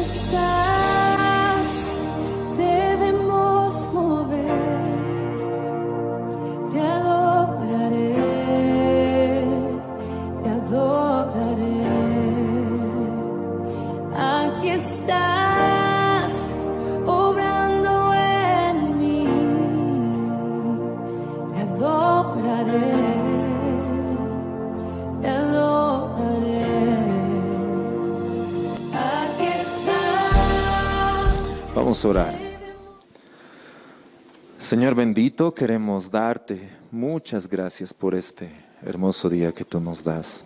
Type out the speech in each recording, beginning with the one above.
estás, debemos mover. Te adoraré, te adoraré. Aquí estás, obrando en mí. Te adoraré, te adoraré. Aquí estás. Vamos a orar. Señor bendito, queremos darte muchas gracias por este hermoso día que tú nos das.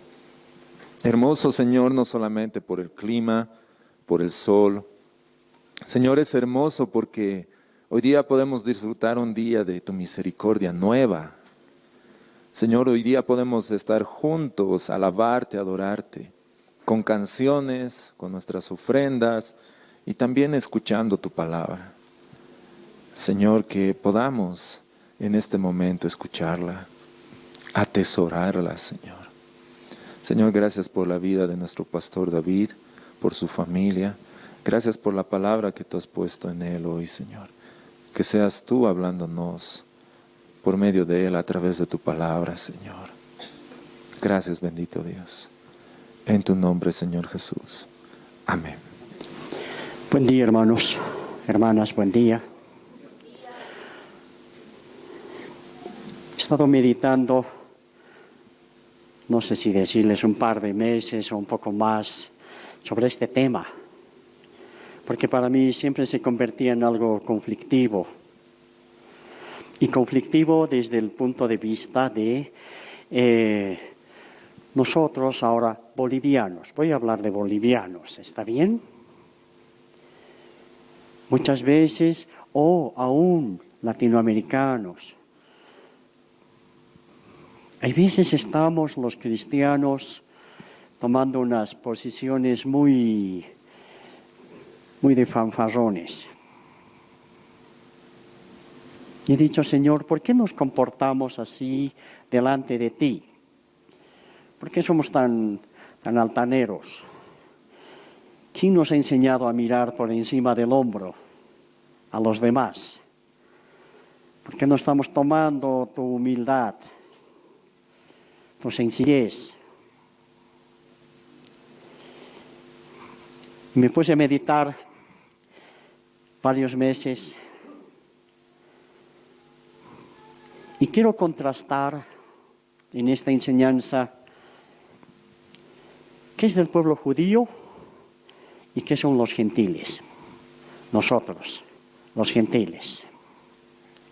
Hermoso, Señor, no solamente por el clima, por el sol. Señor, es hermoso porque hoy día podemos disfrutar un día de tu misericordia nueva. Señor, hoy día podemos estar juntos, alabarte, adorarte, con canciones, con nuestras ofrendas y también escuchando tu palabra. Señor, que podamos en este momento escucharla, atesorarla, Señor. Señor, gracias por la vida de nuestro pastor David, por su familia. Gracias por la palabra que tú has puesto en él hoy, Señor. Que seas tú hablándonos por medio de él a través de tu palabra, Señor. Gracias, bendito Dios. En tu nombre, Señor Jesús. Amén. Buen día, hermanos, hermanas, buen día. He estado meditando, no sé si decirles un par de meses o un poco más, sobre este tema, porque para mí siempre se convertía en algo conflictivo. Y conflictivo desde el punto de vista de nosotros ahora bolivianos. Voy a hablar de bolivianos, ¿está bien? Muchas veces, o aún latinoamericanos. Hay veces estamos los cristianos tomando unas posiciones muy de fanfarrones. Y he dicho, Señor, ¿por qué nos comportamos así delante de ti? ¿Por qué somos tan altaneros? ¿Quién nos ha enseñado a mirar por encima del hombro a los demás? ¿Por qué no estamos tomando tu humildad, tu sencillez? Y me puse a meditar varios meses y quiero contrastar en esta enseñanza qué es del pueblo judío y qué son los gentiles. Nosotros, los gentiles.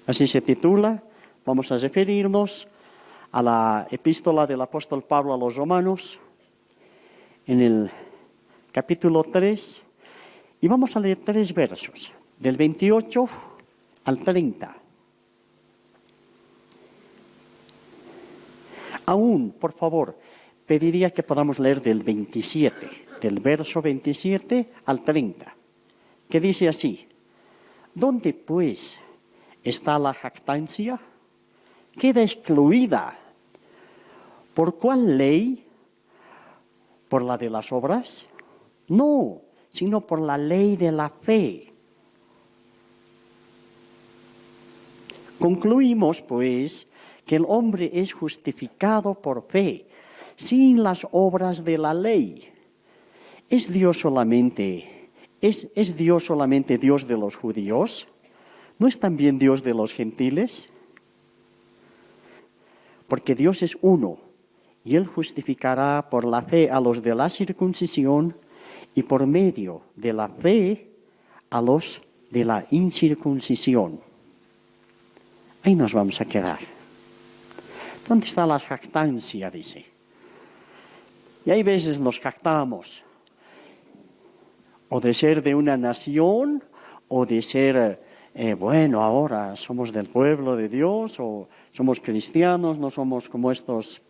Así se titula. Vamos a referirnos a la epístola del apóstol Pablo a los romanos en el capítulo 3, y vamos a leer 3 versos, del 28 al 30. Aún, por favor, pediría que podamos leer del 27, del verso 27 al 30, que dice así: ¿Dónde, pues, está la jactancia? Queda excluida. ¿Por cuál ley? ¿Por la de las obras? No, sino por la ley de la fe. Concluimos, pues, que el hombre es justificado por fe, sin las obras de la ley. ¿Es Dios solamente Dios de los judíos? ¿No es también Dios de los gentiles? Porque Dios es uno, y Él justificará por la fe a los de la circuncisión y por medio de la fe a los de la incircuncisión. Ahí nos vamos a quedar. ¿Dónde está la jactancia? Dice. Y hay veces nos jactamos o de ser de una nación o de ser, bueno, ahora somos del pueblo de Dios o somos cristianos, no somos como estos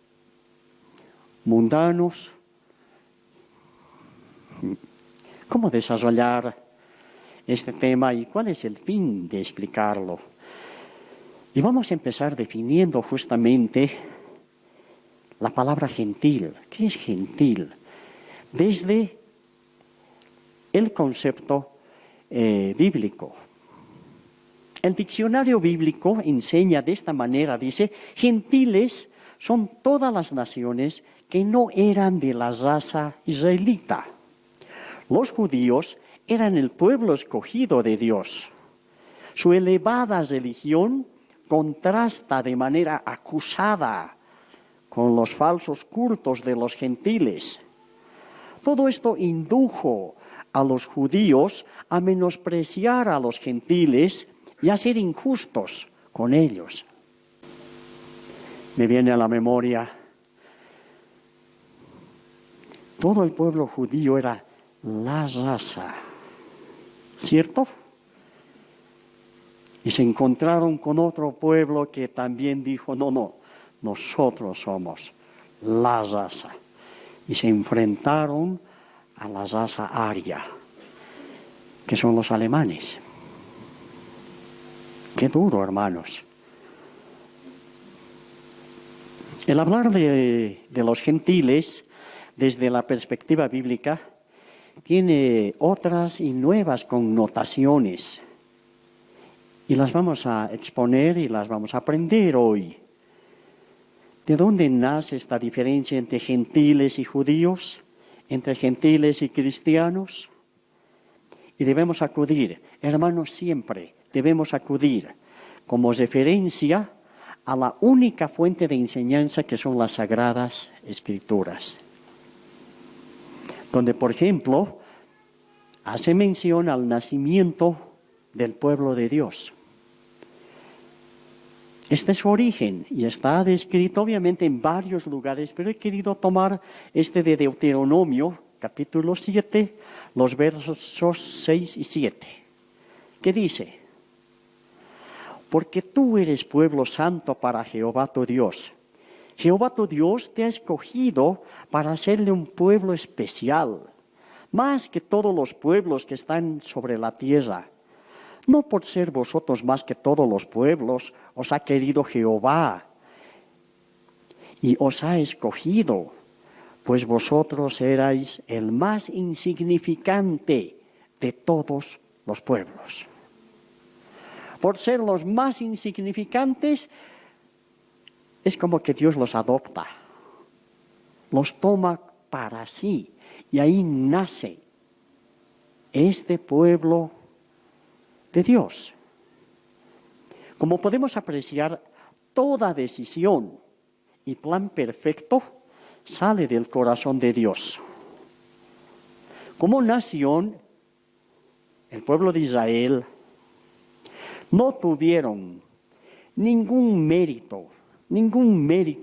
mundanos. ¿Cómo desarrollar este tema y cuál es el fin de explicarlo? Y vamos a empezar definiendo justamente la palabra gentil. ¿Qué es gentil? Desde el concepto bíblico. El diccionario bíblico enseña de esta manera, dice, gentiles son todas las naciones que no eran de la raza israelita. Los judíos eran el pueblo escogido de Dios. Su elevada religión contrasta de manera acusada con los falsos cultos de los gentiles. Todo esto indujo a los judíos a menospreciar a los gentiles y a ser injustos con ellos. Me viene a la memoria, todo el pueblo judío era la raza, ¿cierto? Y se encontraron con otro pueblo que también dijo, no, nosotros somos la raza. Y se enfrentaron a la raza aria, que son los alemanes. Qué duro, hermanos. El hablar de los gentiles desde la perspectiva bíblica tiene otras y nuevas connotaciones. Y las vamos a exponer y las vamos a aprender hoy. ¿De dónde nace esta diferencia entre gentiles y judíos? ¿Entre gentiles y cristianos? Y debemos acudir, hermanos, siempre debemos acudir como referencia a la única fuente de enseñanza que son las Sagradas Escrituras. Donde, por ejemplo, hace mención al nacimiento del pueblo de Dios. Este es su origen y está descrito obviamente en varios lugares, pero he querido tomar este de Deuteronomio, capítulo 7, los versos 6 y 7, que dice: porque tú eres pueblo santo para Jehová tu Dios. Jehová tu Dios te ha escogido para hacerle un pueblo especial, más que todos los pueblos que están sobre la tierra. No por ser vosotros más que todos los pueblos, os ha querido Jehová y os ha escogido, pues vosotros erais el más insignificante de todos los pueblos. Por ser los más insignificantes, es como que Dios los adopta, los toma para sí, y ahí nace este pueblo de Dios. Como podemos apreciar, toda decisión y plan perfecto sale del corazón de Dios. Como nación, el pueblo de Israel no tuvieron ningún mérito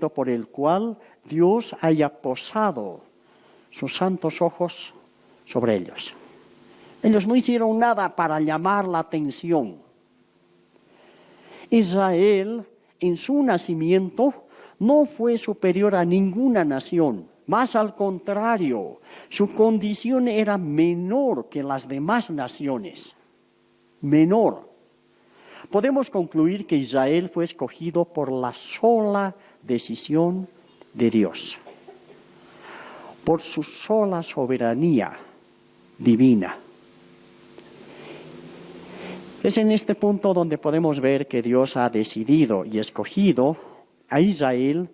por el cual Dios haya posado sus santos ojos sobre ellos. Ellos no hicieron nada para llamar la atención. Israel, en su nacimiento, no fue superior a ninguna nación. Más al contrario, su condición era menor que las demás naciones. Menor. Podemos concluir que Israel fue escogido por la sola decisión de Dios, por su sola soberanía divina. Es en este punto donde podemos ver que Dios ha decidido y escogido a Israel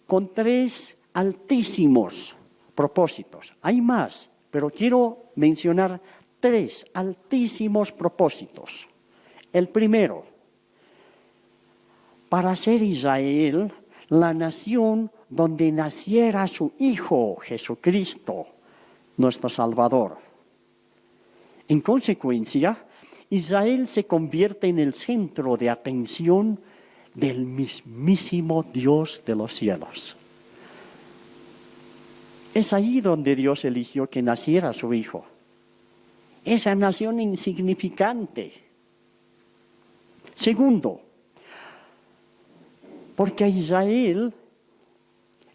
con 3 altísimos propósitos. Hay más, pero quiero mencionar 3 altísimos propósitos. El primero, para hacer Israel la nación donde naciera su Hijo Jesucristo, nuestro Salvador. En consecuencia, Israel se convierte en el centro de atención del mismísimo Dios de los cielos. Es ahí donde Dios eligió que naciera su Hijo. Esa nación insignificante. Segundo, porque a Israel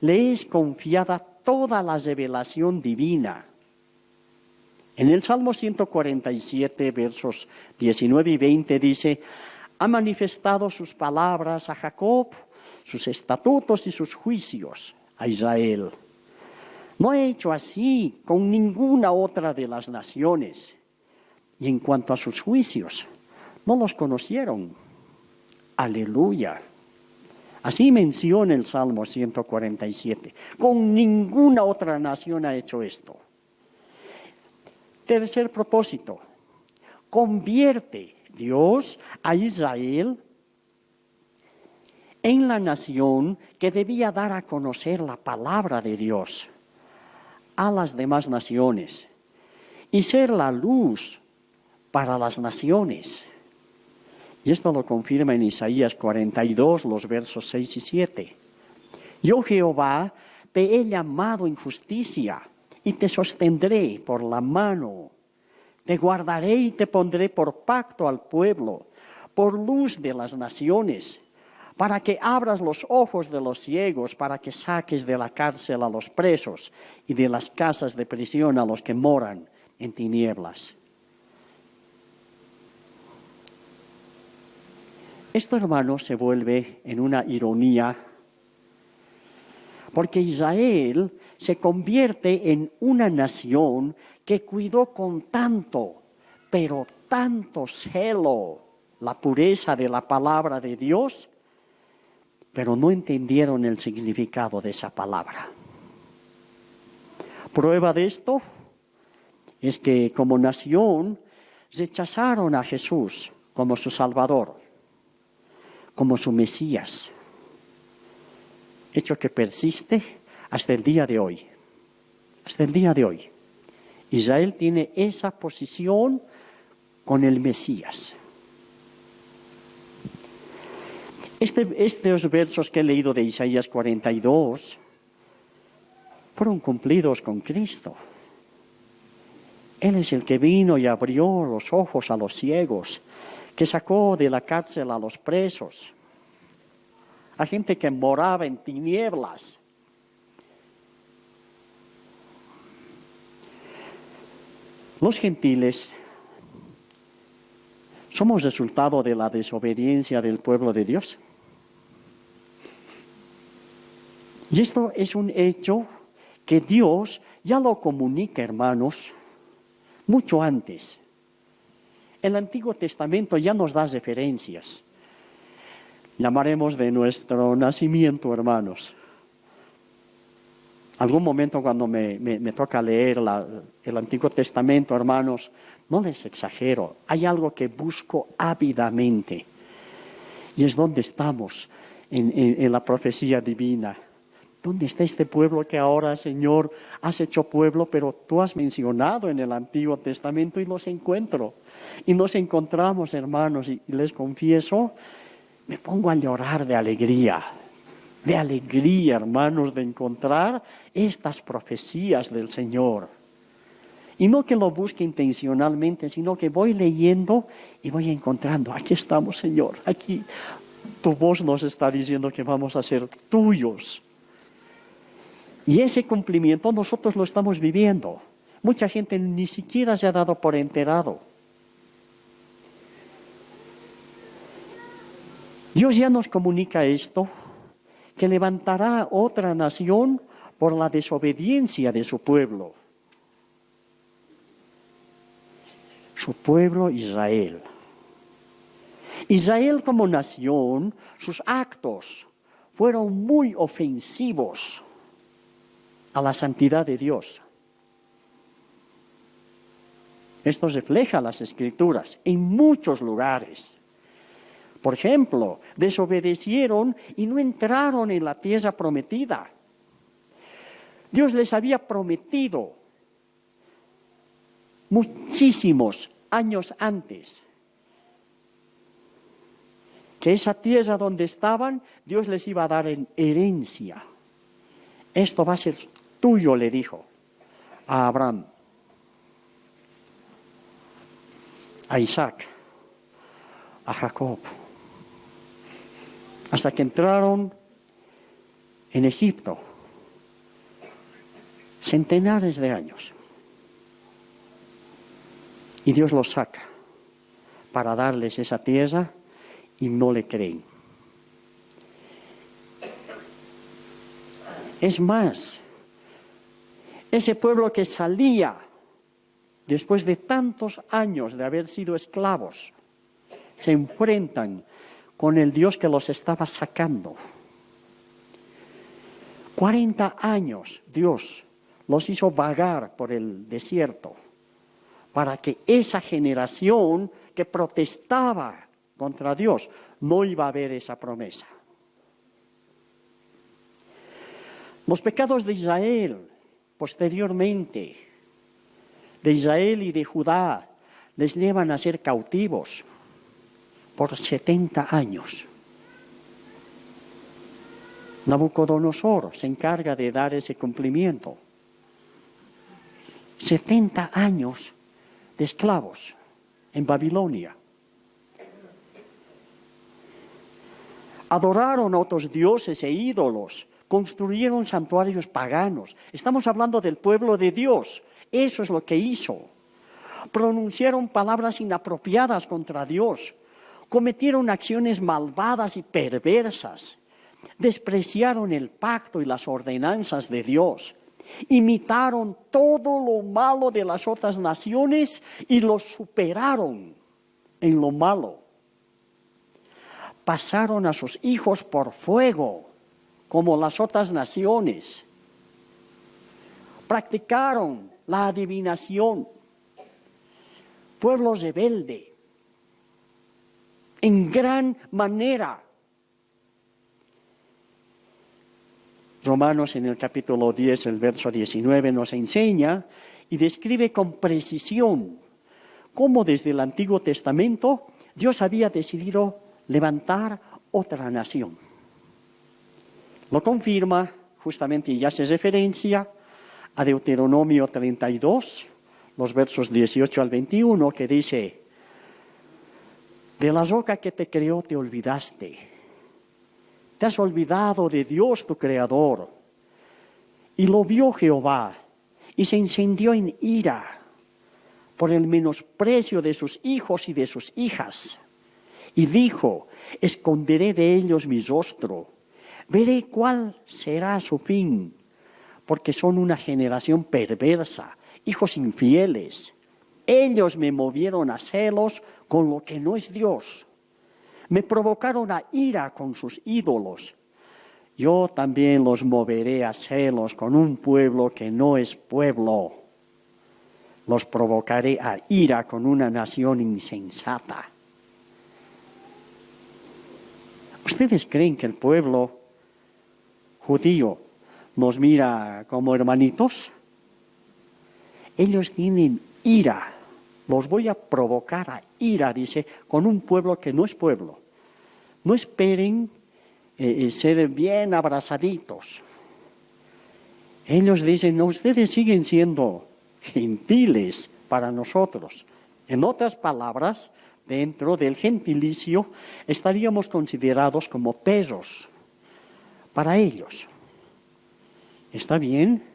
le es confiada toda la revelación divina. En el Salmo 147, versos 19 y 20 dice: ha manifestado sus palabras a Jacob, sus estatutos y sus juicios a Israel. No ha hecho así con ninguna otra de las naciones. Y en cuanto a sus juicios, no los conocieron. Aleluya. Así menciona el Salmo 147. Con ninguna otra nación ha hecho esto. Tercer propósito. Convierte Dios a Israel en la nación que debía dar a conocer la palabra de Dios a las demás naciones y ser la luz para las naciones. Y esto lo confirma en Isaías 42, los versos 6 y 7. Yo, Jehová, te he llamado en justicia y te sostendré por la mano. Te guardaré y te pondré por pacto al pueblo, por luz de las naciones, para que abras los ojos de los ciegos, para que saques de la cárcel a los presos y de las casas de prisión a los que moran en tinieblas. Esto, hermanos, se vuelve en una ironía, porque Israel se convierte en una nación que cuidó con tanto, pero tanto celo la pureza de la palabra de Dios, pero no entendieron el significado de esa palabra. Prueba de esto es que como nación rechazaron a Jesús como su Salvador, como su Mesías, hecho que persiste hasta el día de hoy. Hasta el día de hoy. Israel tiene esa posición con el Mesías. Estos versos que he leído de Isaías 42 fueron cumplidos con Cristo. Él es el que vino y abrió los ojos a los ciegos, que sacó de la cárcel a los presos, a gente que moraba en tinieblas. Los gentiles somos resultado de la desobediencia del pueblo de Dios. Y esto es un hecho que Dios ya lo comunica, hermanos, mucho antes. El Antiguo Testamento ya nos da referencias. Llamaremos de nuestro nacimiento, hermanos. Algún momento cuando me toca leer el Antiguo Testamento, hermanos, no les exagero, hay algo que busco ávidamente. Y es donde estamos en la profecía divina. ¿Dónde está este pueblo que ahora, Señor, has hecho pueblo, pero tú has mencionado en el Antiguo Testamento y los encuentro? Y nos encontramos, hermanos, y les confieso, me pongo a llorar de alegría, hermanos, de encontrar estas profecías del Señor. Y no que lo busque intencionalmente, sino que voy leyendo y voy encontrando. Aquí estamos, Señor, aquí tu voz nos está diciendo que vamos a ser tuyos. Y ese cumplimiento nosotros lo estamos viviendo. Mucha gente ni siquiera se ha dado por enterado. Dios ya nos comunica esto, que levantará otra nación por la desobediencia de su pueblo. Su pueblo Israel. Israel como nación, sus actos fueron muy ofensivos a la santidad de Dios. Esto refleja las Escrituras en muchos lugares. Por ejemplo, desobedecieron y no entraron en la tierra prometida. Dios les había prometido muchísimos años antes que esa tierra donde estaban, Dios les iba a dar en herencia. Esto va a ser tuyo, le dijo a Abraham, a Isaac, a Jacob, hasta que entraron en Egipto, centenares de años. Y Dios los saca para darles esa tierra y no le creen. Es más, Ese pueblo que salía después de tantos años de haber sido esclavos, se enfrentan con el Dios que los estaba sacando. 40 años Dios los hizo vagar por el desierto para que esa generación que protestaba contra Dios no iba a ver esa promesa. Los pecados de Israel, posteriormente, de Israel y de Judá, les llevan a ser cautivos por 70 años. Nabucodonosor se encarga de dar ese cumplimiento. 70 años de esclavos en Babilonia. Adoraron a otros dioses e ídolos, construyeron santuarios paganos. Estamos hablando del pueblo de Dios. Eso es lo que hizo. Pronunciaron palabras inapropiadas contra Dios. Cometieron acciones malvadas y perversas. Despreciaron el pacto y las ordenanzas de Dios. Imitaron todo lo malo de las otras naciones y los superaron en lo malo. Pasaron a sus hijos por fuego, como las otras naciones. Practicaron la adivinación. Pueblo rebelde, en gran manera. Romanos en el capítulo 10, el verso 19 nos enseña y describe con precisión cómo desde el Antiguo Testamento Dios había decidido levantar otra nación. Lo confirma justamente y hace referencia a Deuteronomio 32, los versos 18 al 21, que dice: de la roca que te creó te olvidaste. Te has olvidado de Dios tu Creador. Y lo vio Jehová y se encendió en ira por el menosprecio de sus hijos y de sus hijas. Y dijo: esconderé de ellos mi rostro, veré cuál será su fin, porque son una generación perversa, hijos infieles. Ellos me movieron a celos con lo que no es Dios. Me provocaron a ira con sus ídolos. Yo también los moveré a celos con un pueblo que no es pueblo. Los provocaré a ira con una nación insensata. ¿Ustedes creen que el pueblo judío nos mira como hermanitos? Ellos tienen ira. Los voy a provocar a ira, dice, con un pueblo que no es pueblo. No esperen ser bien abrazaditos. Ellos dicen: no, ustedes siguen siendo gentiles para nosotros. En otras palabras, dentro del gentilicio estaríamos considerados como perros para ellos. ¿Está bien?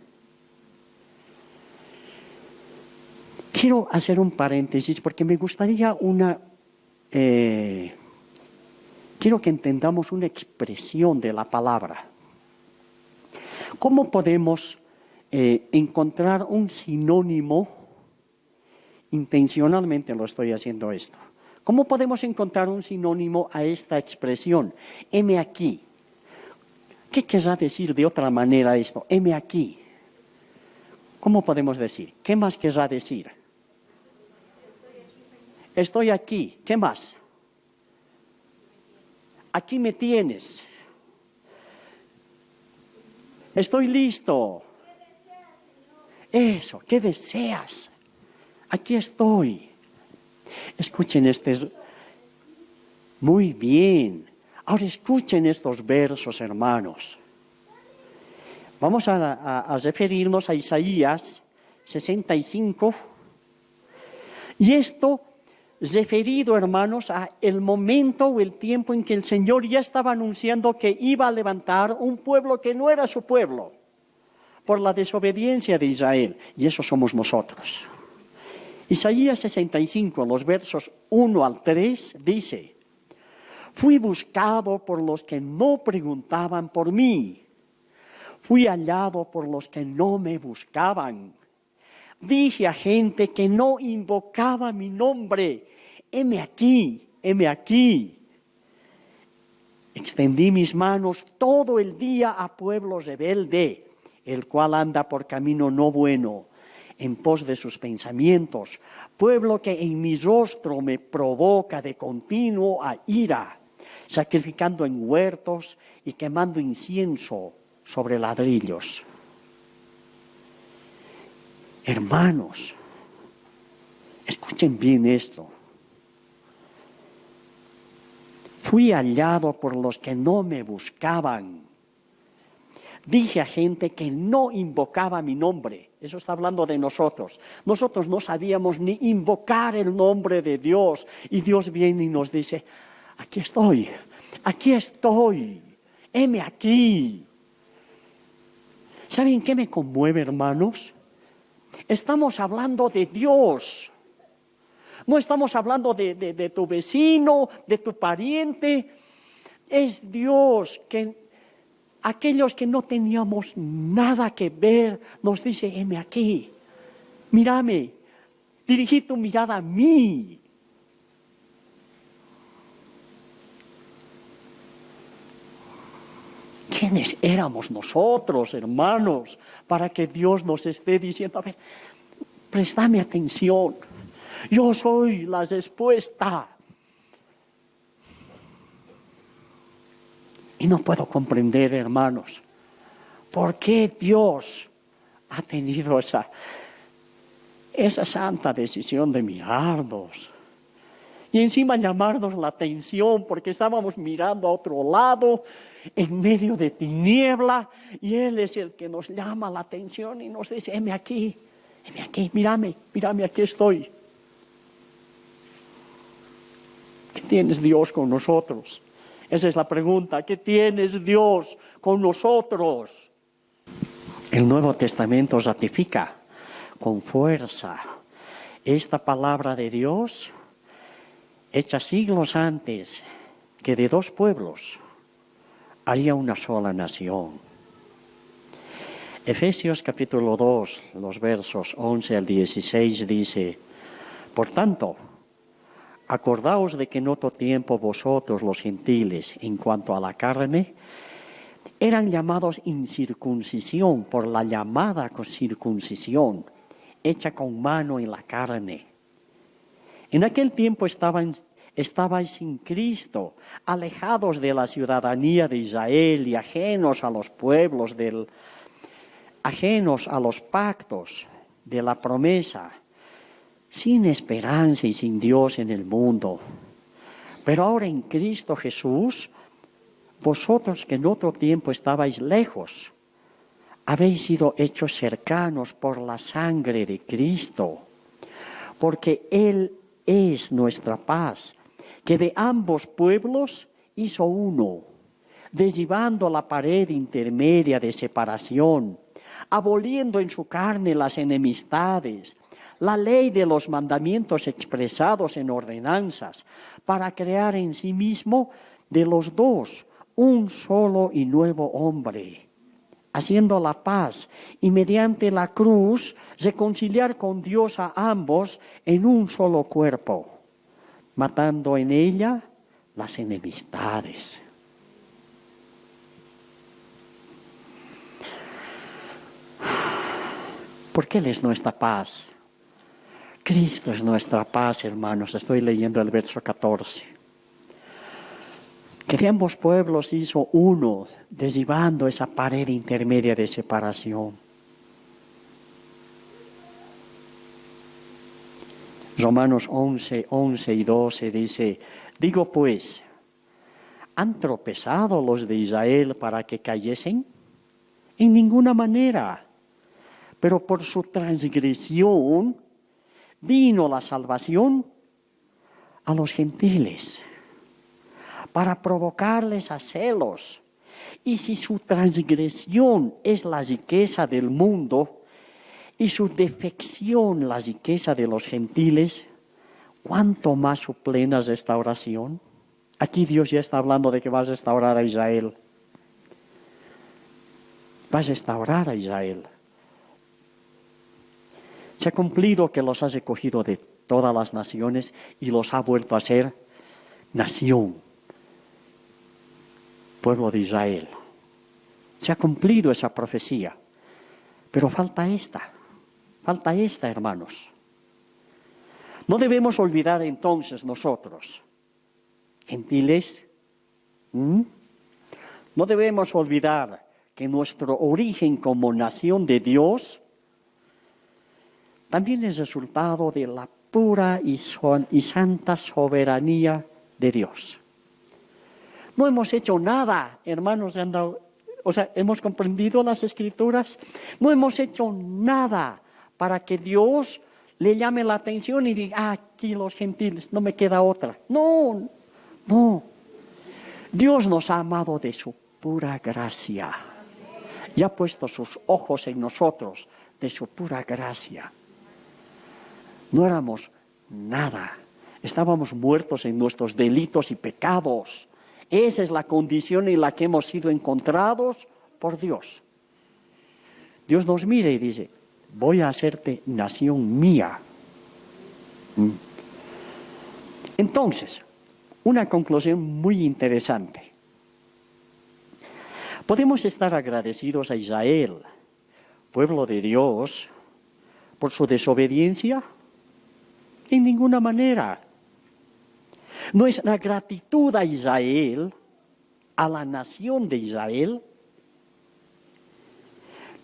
Quiero hacer un paréntesis porque me gustaría quiero que entendamos una expresión de la palabra. ¿Cómo podemos encontrar un sinónimo? Intencionalmente lo estoy haciendo esto. ¿Cómo podemos encontrar un sinónimo a esta expresión? Heme aquí. ¿Qué querrá decir de otra manera esto? Heme aquí. ¿Cómo podemos decir? ¿Qué más querrá decir? Estoy aquí. ¿Qué más? Aquí me tienes. Estoy listo. Eso, ¿qué deseas? Aquí estoy. Escuchen muy bien. Ahora escuchen estos versos, hermanos. Vamos a referirnos a Isaías 65. Y esto referido, hermanos, a el momento o el tiempo en que el Señor ya estaba anunciando que iba a levantar un pueblo que no era su pueblo por la desobediencia de Israel. Y eso somos nosotros. Isaías 65, los versos 1 al 3, dice: fui buscado por los que no preguntaban por mí. Fui hallado por los que no me buscaban. Dije a gente que no invocaba mi nombre, heme aquí, heme aquí. Extendí mis manos todo el día a pueblo rebelde, el cual anda por camino no bueno, en pos de sus pensamientos, pueblo que en mi rostro me provoca de continuo a ira, sacrificando en huertos y quemando incienso sobre ladrillos. Hermanos, escuchen bien esto. Fui hallado por los que no me buscaban. Dije a gente que no invocaba mi nombre. Eso está hablando de nosotros. Nosotros no sabíamos ni invocar el nombre de Dios. Y Dios viene y nos dice, aquí estoy, heme aquí. ¿Saben qué me conmueve, hermanos? Estamos hablando de Dios. No estamos hablando de tu vecino, de tu pariente. Es Dios que aquellos que no teníamos nada que ver nos dice, heme aquí, mírame, dirigí tu mirada a mí. ¿Quiénes éramos nosotros, hermanos, para que Dios nos esté diciendo, a ver, préstame atención, yo soy la respuesta? Y no puedo comprender, hermanos, por qué Dios ha tenido esa santa decisión de mirarnos. Y encima llamarnos la atención porque estábamos mirando a otro lado, en medio de tiniebla, y Él es el que nos llama la atención y nos dice, heme aquí, mírame, aquí estoy. ¿Qué tienes, Dios, con nosotros? Esa es la pregunta. ¿Qué tienes, Dios, con nosotros? El Nuevo Testamento ratifica con fuerza esta palabra de Dios, hecha siglos antes que de dos pueblos haría una sola nación. Efesios capítulo 2, los versos 11 al 16 dice, por tanto, acordaos de que en otro tiempo vosotros los gentiles, en cuanto a la carne, eran llamados incircuncisión por la llamada circuncisión, hecha con mano en la carne. En aquel tiempo estabais sin Cristo, alejados de la ciudadanía de Israel y ajenos a los pueblos, ajenos a los pactos de la promesa, sin esperanza y sin Dios en el mundo. Pero ahora en Cristo Jesús, vosotros que en otro tiempo estabais lejos, habéis sido hechos cercanos por la sangre de Cristo, porque Él es nuestra paz, que de ambos pueblos hizo uno, derribando la pared intermedia de separación, aboliendo en su carne las enemistades, la ley de los mandamientos expresados en ordenanzas, para crear en sí mismo de los dos un solo y nuevo hombre, haciendo la paz y mediante la cruz reconciliar con Dios a ambos en un solo cuerpo, matando en ella las enemistades. Porque Él es nuestra paz. Cristo es nuestra paz, hermanos. Estoy leyendo el verso 14. Que de ambos pueblos hizo uno, derribando esa pared intermedia de separación. Romanos 11, 11 y 12 dice, digo pues, ¿han tropezado los de Israel para que cayesen? En ninguna manera, pero por su transgresión vino la salvación a los gentiles, para provocarles a celos. Y si su transgresión es la riqueza del mundo y su defección la riqueza de los gentiles, ¿cuánto más su plena restauración? Aquí Dios ya está hablando de que va a restaurar a Israel. va a restaurar a Israel. Se ha cumplido que los has recogido de todas las naciones y los ha vuelto a ser nación, pueblo de Israel. Se ha cumplido esa profecía, pero falta esta, hermanos. No debemos olvidar entonces nosotros, gentiles, no debemos olvidar que nuestro origen como nación de Dios también es resultado de la pura y santa soberanía de Dios. No hemos hecho nada, hermanos, hemos comprendido las Escrituras. No hemos hecho nada para que Dios le llame la atención y diga, aquí los gentiles, no me queda otra. No. Dios nos ha amado de su pura gracia y ha puesto sus ojos en nosotros de su pura gracia. No éramos nada, estábamos muertos en nuestros delitos y pecados. Esa es la condición en la que hemos sido encontrados por Dios. Dios nos mira y dice, voy a hacerte nación mía. Entonces, una conclusión muy interesante. Podemos estar agradecidos a Israel, pueblo de Dios, por su desobediencia. En ninguna manera. Nuestra gratitud a Israel, a la nación de Israel,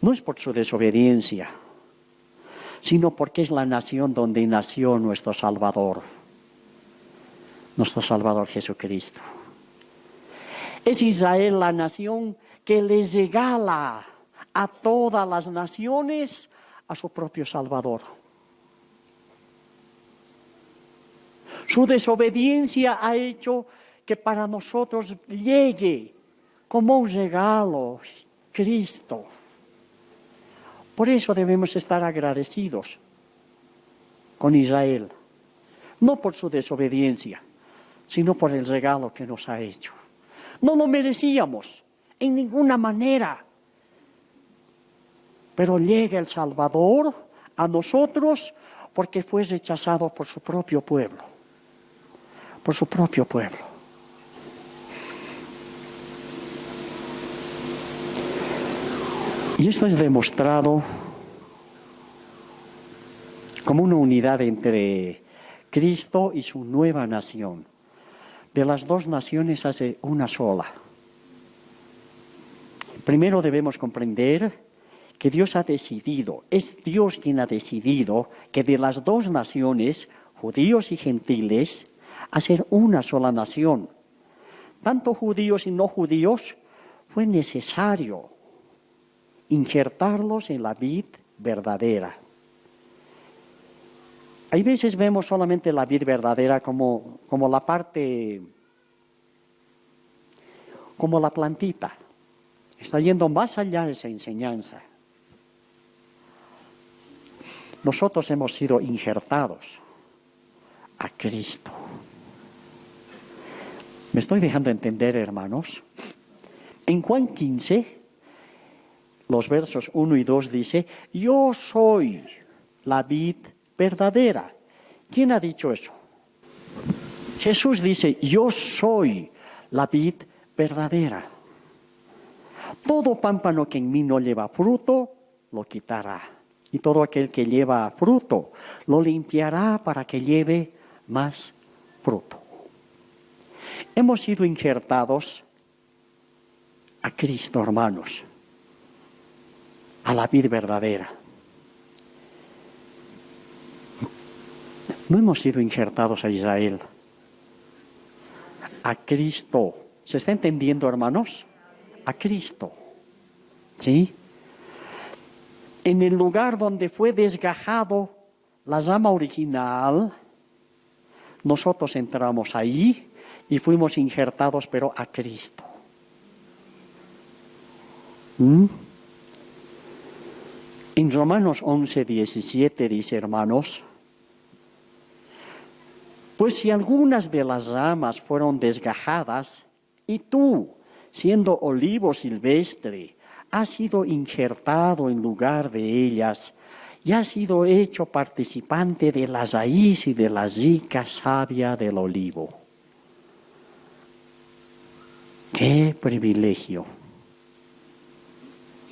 no es por su desobediencia, sino porque es la nación donde nació nuestro Salvador Jesucristo. Es Israel la nación que les regala a todas las naciones a su propio Salvador. Su desobediencia ha hecho que para nosotros llegue como un regalo Cristo. Por eso debemos estar agradecidos con Israel, no por su desobediencia, sino por el regalo que nos ha hecho. No lo merecíamos en ninguna manera, pero llega el Salvador a nosotros porque fue rechazado por su propio pueblo. Y esto es demostrado como una unidad entre Cristo y su nueva nación. De las dos naciones hace una sola. Primero debemos comprender que Dios ha decidido, es Dios quien ha decidido que de las dos naciones, judíos y gentiles, hacer una sola nación. Tanto judíos y no judíos, fue necesario injertarlos en la vid verdadera. Hay veces vemos solamente la vid verdadera como la parte, como la plantita. Está yendo más allá de esa enseñanza. Nosotros hemos sido injertados a Cristo. ¿Me estoy dejando entender, hermanos? En Juan 15, los versos 1 y 2 dice, yo soy la vid verdadera. ¿Quién ha dicho eso? Jesús dice, yo soy la vid verdadera. Todo pámpano que en mí no lleva fruto, lo quitará. Y todo aquel que lleva fruto, lo limpiará para que lleve más fruto. Hemos sido injertados a Cristo, hermanos, a la vid verdadera. No hemos sido injertados a Israel, a Cristo. ¿Se está entendiendo, hermanos? A Cristo. ¿Sí? En el lugar donde fue desgajado la rama original, nosotros entramos ahí y fuimos injertados, pero a Cristo. En Romanos 11:17 dice, hermanos, pues si algunas de las ramas fueron desgajadas, y tú, siendo olivo silvestre, ha sido injertado en lugar de ellas y ha sido hecho participante de la raíz y de la rica savia del olivo. ¡Qué privilegio!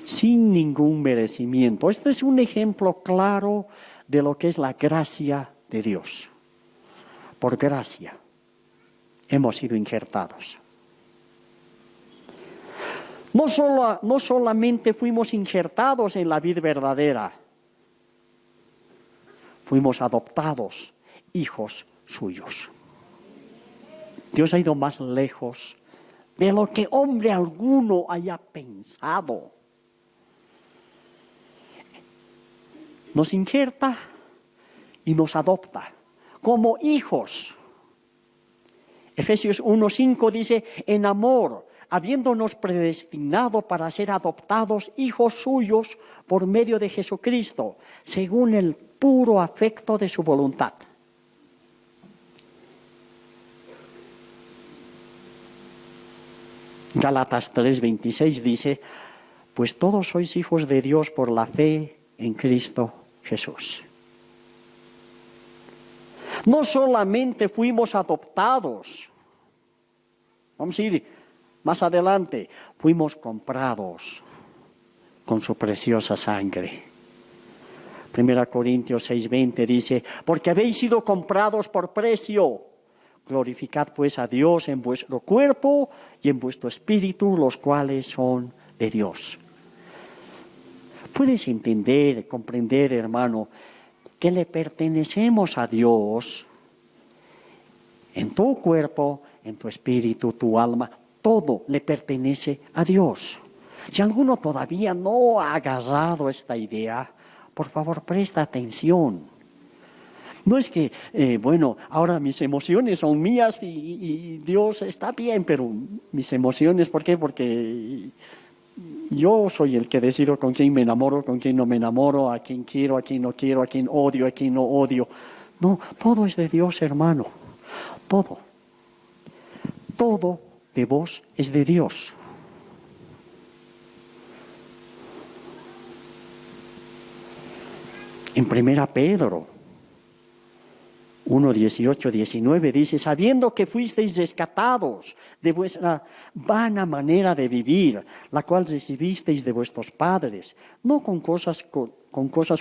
Sin ningún merecimiento. Este es un ejemplo claro de lo que es la gracia de Dios. Por gracia hemos sido injertados. No solamente fuimos injertados en la vid verdadera, fuimos adoptados hijos suyos. Dios ha ido más lejos de lo que hombre alguno haya pensado. Nos injerta y nos adopta como hijos. Efesios 1:5 dice, en amor, habiéndonos predestinado para ser adoptados hijos suyos por medio de Jesucristo, según el puro afecto de su voluntad. Gálatas 3:26 dice, pues todos sois hijos de Dios por la fe en Cristo Jesús. No solamente fuimos adoptados, vamos a ir más adelante, fuimos comprados con su preciosa sangre. 1 Corintios 6:20 dice, porque habéis sido comprados por precio. Glorificad pues a Dios en vuestro cuerpo y en vuestro espíritu, los cuales son de Dios. Puedes entender, comprender, hermano, que le pertenecemos a Dios en tu cuerpo, en tu espíritu, tu alma, todo le pertenece a Dios. Si alguno todavía no ha agarrado esta idea, por favor presta atención. No es que, ahora mis emociones son mías y Dios está bien, pero mis emociones, ¿por qué? Porque yo soy el que decido con quién me enamoro, con quién no me enamoro, a quién quiero, a quién no quiero, a quién odio, a quién no odio. No, todo es de Dios, hermano. Todo. Todo de vos es de Dios. En 1 Pedro 1:18-19 dice, sabiendo que fuisteis rescatados de vuestra vana manera de vivir, la cual recibisteis de vuestros padres, no con cosas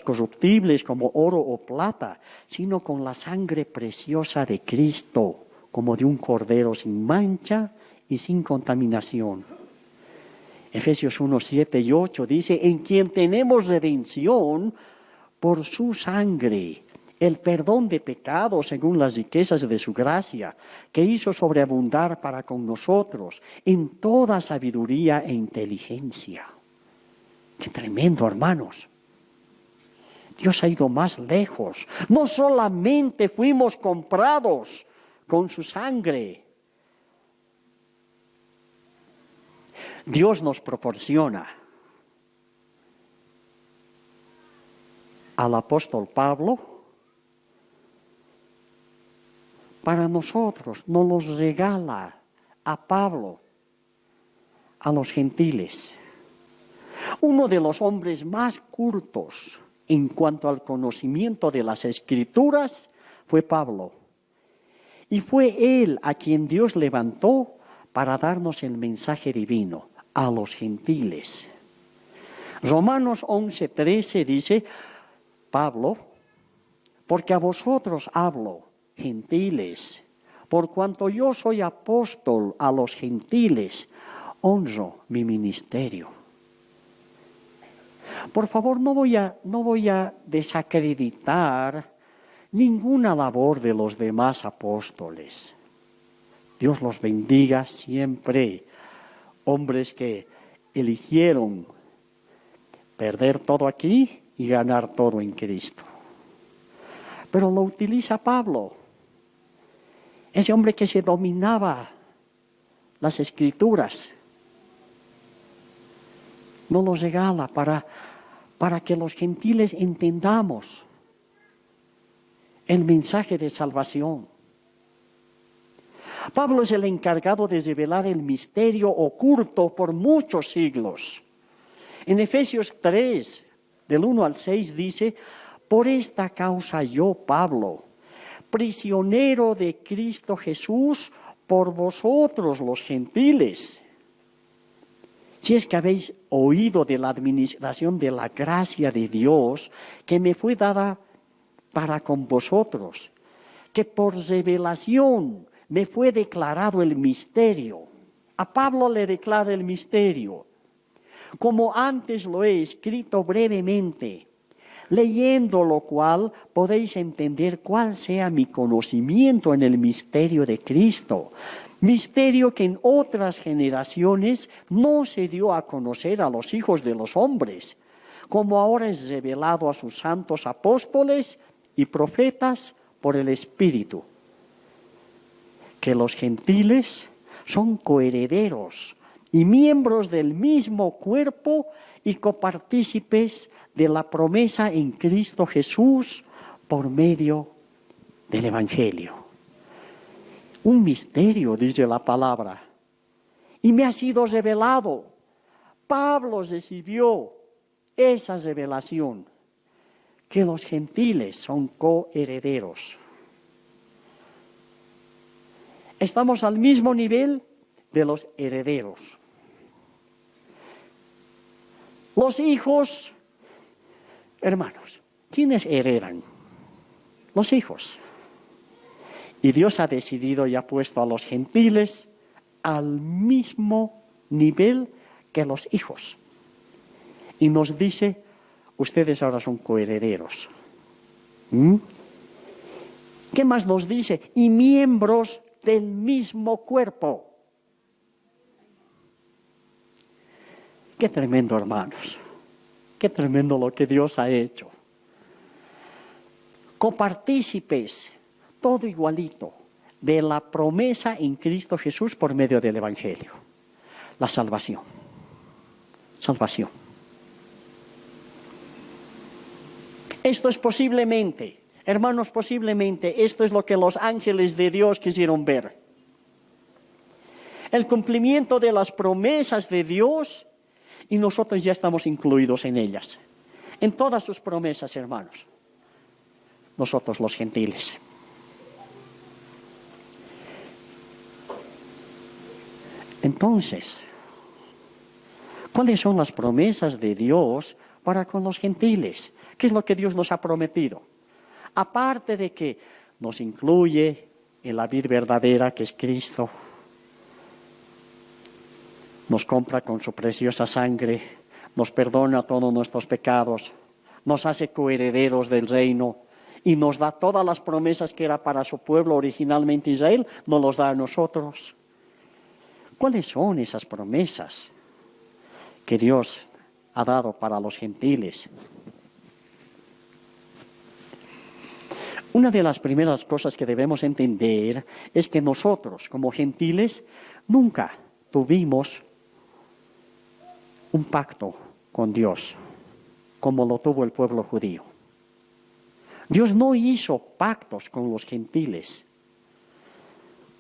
corruptibles como oro o plata, sino con la sangre preciosa de Cristo, como de un cordero sin mancha y sin contaminación. Efesios 1:7-8 dice, en quien tenemos redención por su sangre, el perdón de pecados según las riquezas de su gracia, que hizo sobreabundar para con nosotros en toda sabiduría e inteligencia. ¡Qué tremendo, hermanos! Dios ha ido más lejos. No solamente fuimos comprados con su sangre. Dios nos proporciona al apóstol Pablo para nosotros, nos los regala a Pablo, a los gentiles. Uno de los hombres más cultos en cuanto al conocimiento de las Escrituras fue Pablo. Y fue él a quien Dios levantó para darnos el mensaje divino a los gentiles. Romanos 11:13 dice, Pablo, porque a vosotros hablo, gentiles, por cuanto yo soy apóstol a los gentiles, honro mi ministerio. Por favor, no voy a desacreditar ninguna labor de los demás apóstoles. Dios los bendiga siempre. Hombres que eligieron perder todo aquí y ganar todo en Cristo. Pero lo utiliza Pablo. Ese hombre que se dominaba las Escrituras, nos lo regala para que los gentiles entendamos el mensaje de salvación. Pablo es el encargado de revelar el misterio oculto por muchos siglos. En Efesios 3, del 1 al 6 dice, por esta causa yo, Pablo, prisionero de Cristo Jesús, por vosotros los gentiles. Si es que habéis oído de la administración de la gracia de Dios que me fue dada para con vosotros, que por revelación me fue declarado el misterio. A Pablo le declara el misterio. Como antes lo he escrito brevemente, leyendo lo cual podéis entender cuál sea mi conocimiento en el misterio de Cristo. Misterio que en otras generaciones no se dio a conocer a los hijos de los hombres, como ahora es revelado a sus santos apóstoles y profetas por el Espíritu. Que los gentiles son coherederos y miembros del mismo cuerpo y copartícipes de la promesa en Cristo Jesús por medio del Evangelio. Un misterio, dice la palabra, y me ha sido revelado. Pablo recibió esa revelación, que los gentiles son coherederos. Estamos al mismo nivel de los herederos. Los hijos, hermanos, ¿quiénes heredan? Los hijos. Y Dios ha decidido y ha puesto a los gentiles al mismo nivel que los hijos. Y nos dice, ustedes ahora son coherederos. ¿Qué más nos dice? Y miembros del mismo cuerpo. Qué tremendo, hermanos. Qué tremendo lo que Dios ha hecho. Copartícipes, todo igualito, de la promesa en Cristo Jesús por medio del Evangelio. La salvación. Salvación. Esto es posiblemente, hermanos, posiblemente, esto es lo que los ángeles de Dios quisieron ver. El cumplimiento de las promesas de Dios, y nosotros ya estamos incluidos en ellas. En todas sus promesas, hermanos. Nosotros los gentiles. Entonces, ¿cuáles son las promesas de Dios para con los gentiles? ¿Qué es lo que Dios nos ha prometido? Aparte de que nos incluye en la vid verdadera que es Cristo, nos compra con su preciosa sangre, nos perdona todos nuestros pecados, nos hace coherederos del reino y nos da todas las promesas que era para su pueblo originalmente Israel, nos los da a nosotros. ¿Cuáles son esas promesas que Dios ha dado para los gentiles? Una de las primeras cosas que debemos entender es que nosotros, como gentiles, nunca tuvimos un pacto con Dios, como lo tuvo el pueblo judío. Dios no hizo pactos con los gentiles,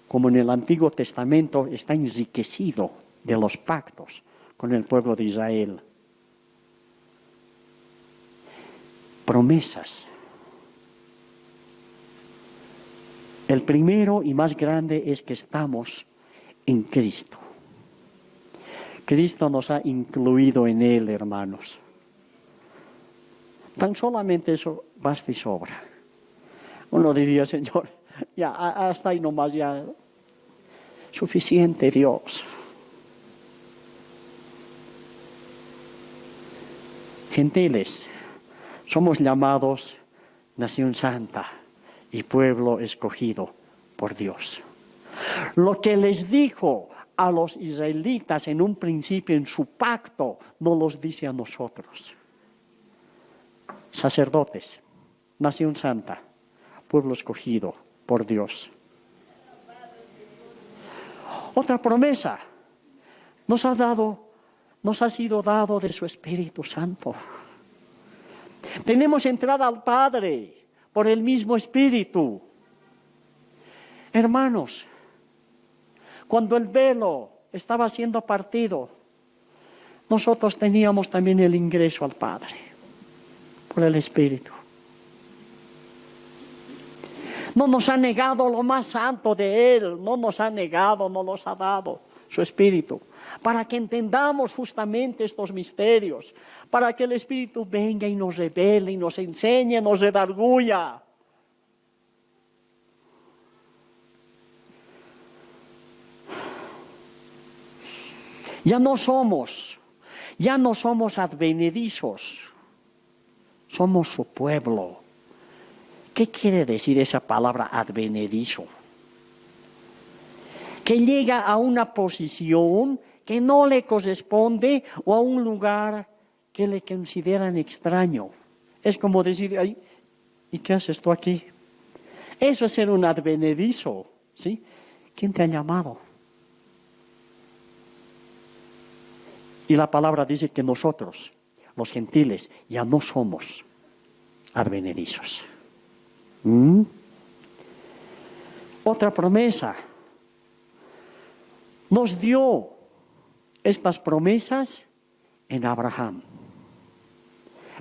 como en el Antiguo Testamento está enriquecido de los pactos con el pueblo de Israel. Promesas. El primero y más grande es que estamos en Cristo. Cristo nos ha incluido en Él, hermanos. Tan solamente eso basta y sobra. Uno diría, Señor, ya hasta ahí nomás, ya suficiente, Dios. Gentiles, somos llamados nación santa y pueblo escogido por Dios. Lo que les dijo a los israelitas en un principio en su pacto, no los dice a nosotros. Sacerdotes, nación santa, pueblo escogido por Dios. Otra promesa nos ha sido dado de su Espíritu Santo. Tenemos entrada al Padre por el mismo Espíritu. Hermanos, cuando el velo estaba siendo partido, nosotros teníamos también el ingreso al Padre por el Espíritu. No nos ha negado lo más santo de Él, no nos ha negado, no nos ha dado su Espíritu, para que entendamos justamente estos misterios, para que el Espíritu venga y nos revele, y nos enseñe, nos redarguya. Ya no somos advenedizos, somos su pueblo. ¿Qué quiere decir esa palabra advenedizo? Que llega a una posición que no le corresponde o a un lugar que le consideran extraño. Es como decir, ay, ¿y qué haces tú aquí? Eso es ser un advenedizo, ¿sí? ¿Quién te ha llamado? Y la palabra dice que nosotros, los gentiles, ya no somos advenedizos. Otra promesa. Nos dio estas promesas en Abraham,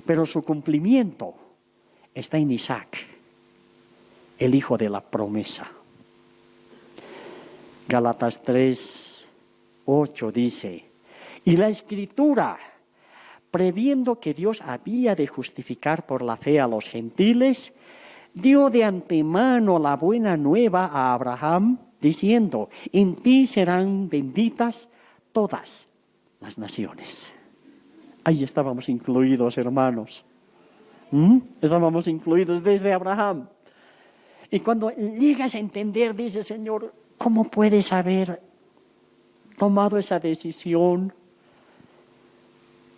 pero su cumplimiento está en Isaac, el hijo de la promesa. Gálatas 3:8 dice: y la Escritura, previendo que Dios había de justificar por la fe a los gentiles, dio de antemano la buena nueva a Abraham, diciendo: en ti serán benditas todas las naciones. Ahí estábamos incluidos, hermanos. Estábamos incluidos desde Abraham. Y cuando llegas a entender, dice: Señor, ¿cómo puedes haber tomado esa decisión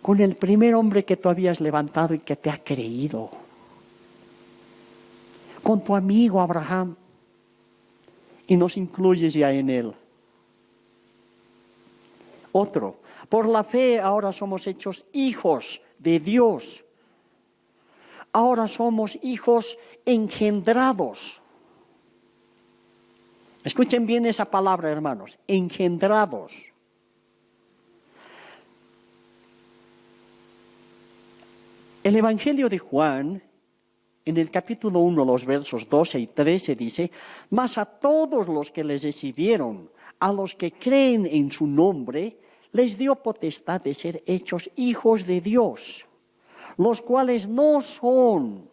con el primer hombre que tú habías levantado y que te ha creído? Con tu amigo Abraham, y nos incluyes ya en él. Otro, por la fe ahora somos hechos hijos de Dios. Ahora somos hijos engendrados. Escuchen bien esa palabra, hermanos, engendrados. El Evangelio de Juan, en el capítulo 1, los versos 12 y 13 dice: mas a todos los que les recibieron, a los que creen en su nombre, les dio potestad de ser hechos hijos de Dios, los cuales no son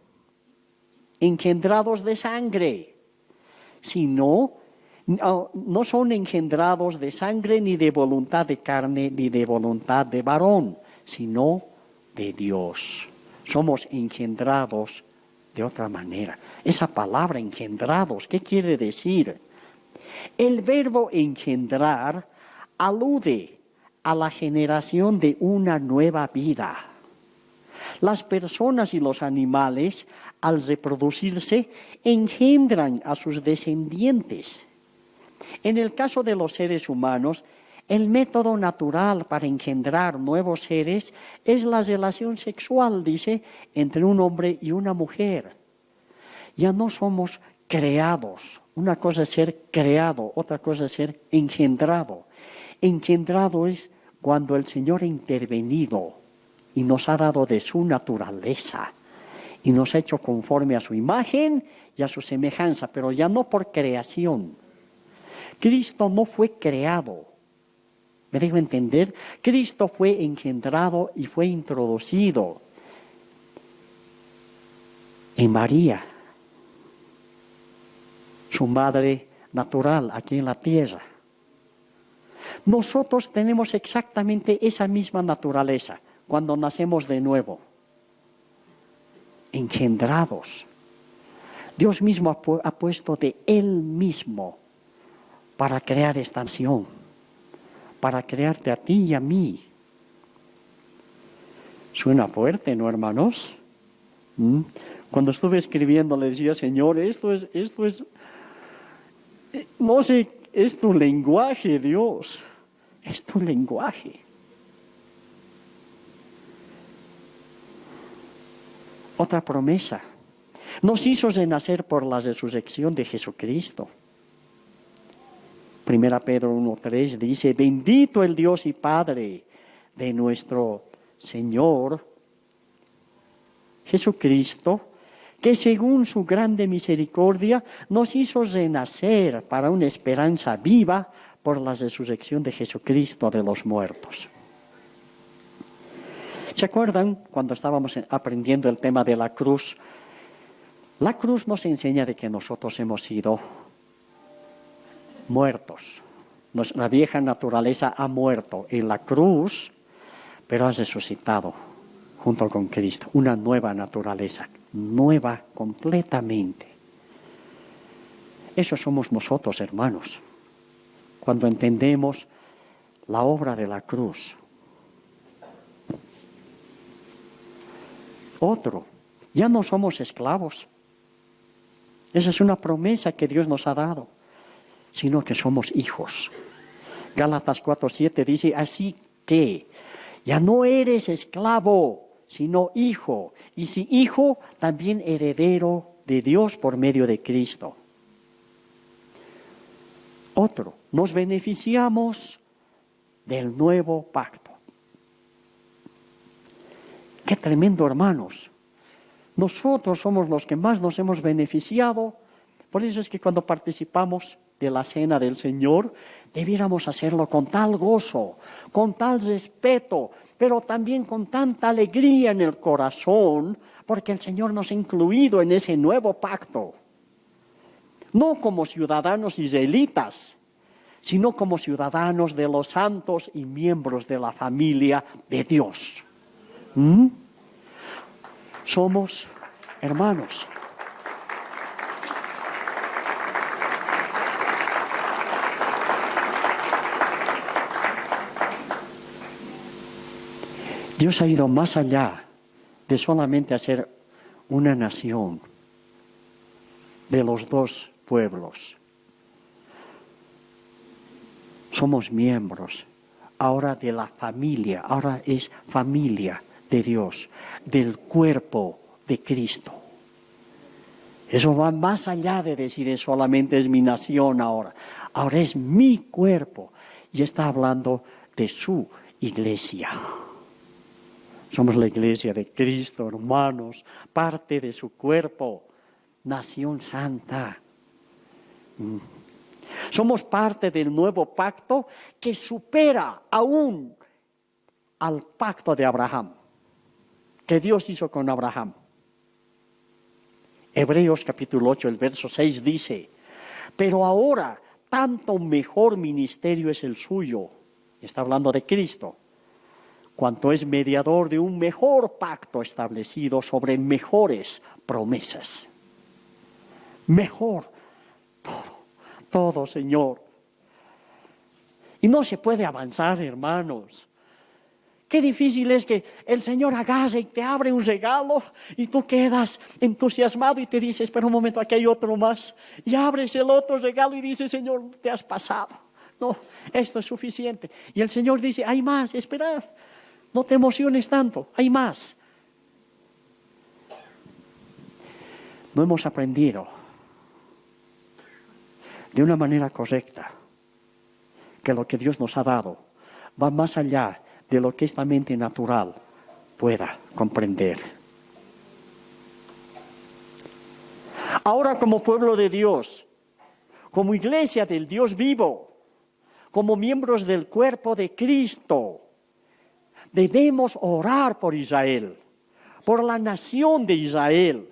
engendrados de sangre, sino no son engendrados de sangre, ni de voluntad de carne, ni de voluntad de varón, sino de Dios. Somos engendrados de otra manera. Esa palabra engendrados, ¿qué quiere decir? El verbo engendrar alude a la generación de una nueva vida. Las personas y los animales, al reproducirse, engendran a sus descendientes. En el caso de los seres humanos, el método natural para engendrar nuevos seres es la relación sexual, dice, entre un hombre y una mujer. Ya no somos creados. Una cosa es ser creado, otra cosa es ser engendrado. Engendrado es cuando el Señor ha intervenido y nos ha dado de su naturaleza y nos ha hecho conforme a su imagen y a su semejanza, pero ya no por creación. Cristo no fue creado. ¿Me dejo entender? Cristo fue engendrado y fue introducido en María, su madre natural aquí en la tierra. Nosotros tenemos exactamente esa misma naturaleza cuando nacemos de nuevo, engendrados. Dios mismo ha puesto de Él mismo para crear esta nación, para crearte a ti y a mí. Suena fuerte, ¿no, hermanos? Cuando estuve escribiendo le decía: Señor, esto es, no sé, es tu lenguaje, Dios, es tu lenguaje. Otra promesa: nos hizo renacer por la resurrección de Jesucristo. 1 Pedro 1:3 dice: bendito el Dios y Padre de nuestro Señor Jesucristo, que según su grande misericordia nos hizo renacer para una esperanza viva por la resurrección de Jesucristo de los muertos. ¿Se acuerdan cuando estábamos aprendiendo el tema de la cruz? La cruz nos enseña de que nosotros hemos sido muertos. La vieja naturaleza ha muerto en la cruz, pero ha resucitado junto con Cristo. Una nueva naturaleza, nueva completamente. Eso somos nosotros, hermanos, cuando entendemos la obra de la cruz. Otro, ya no somos esclavos. Esa es una promesa que Dios nos ha dado, sino que somos hijos. Gálatas 4:7 dice, así que ya no eres esclavo, sino hijo. Y si hijo, también heredero de Dios por medio de Cristo. Otro, nos beneficiamos del nuevo pacto. Qué tremendo, hermanos. Nosotros somos los que más nos hemos beneficiado. Por eso es que cuando participamos de la cena del Señor, debiéramos hacerlo con tal gozo, con tal respeto, pero también con tanta alegría en el corazón, porque el Señor nos ha incluido en ese nuevo pacto. No como ciudadanos israelitas, sino como ciudadanos de los santos y miembros de la familia de Dios. Somos hermanos. Dios ha ido más allá de solamente hacer una nación de los dos pueblos. Somos miembros ahora de la familia, ahora es familia de Dios, del cuerpo de Cristo. Eso va más allá de decir solamente es mi nación ahora. Ahora es mi cuerpo. Y está hablando de su iglesia. Somos la iglesia de Cristo, hermanos, parte de su cuerpo, nación santa. Somos parte del nuevo pacto que supera aún al pacto de Abraham, que Dios hizo con Abraham. Hebreos capítulo 8, el verso 6 dice, pero ahora tanto mejor ministerio es el suyo, está hablando de Cristo, cuanto es mediador de un mejor pacto establecido sobre mejores promesas. Mejor, todo, Señor. Y no se puede avanzar, hermanos. Qué difícil es que el Señor agarre y te abre un regalo y tú quedas entusiasmado y te dices, espera un momento, aquí hay otro más. Y abres el otro regalo y dices, Señor, te has pasado. No, esto es suficiente. Y el Señor dice, hay más, esperad. No te emociones tanto, hay más. No hemos aprendido de una manera correcta que lo que Dios nos ha dado va más allá de lo que esta mente natural pueda comprender. Ahora, como pueblo de Dios, como iglesia del Dios vivo, como miembros del cuerpo de Cristo, debemos orar por Israel, por la nación de Israel,